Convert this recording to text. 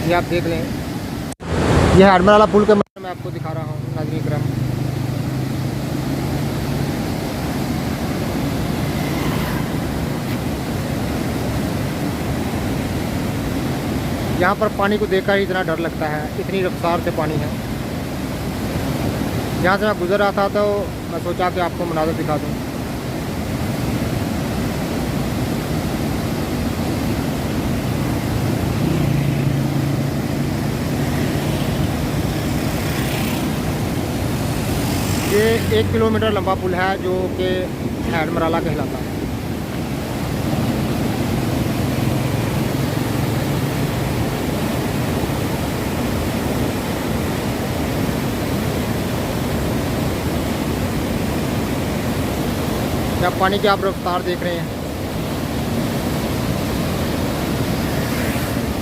ये आप देख लें, यह हैडमराला पुल के मैं आपको दिखा रहा हूँ नाज़रीन इकराम। यहाँ पर पानी को देखकर ही इतना डर लगता है, इतनी रफ्तार से पानी है। यहाँ से मैं गुजर रहा था तो मैं सोचा कि आपको मनाज़र दिखा दूँ। ये 1 किलोमीटर लंबा पुल है जो कि हैडमराला कहलाता है। जब पानी की आप रफ्तार देख रहे हैं,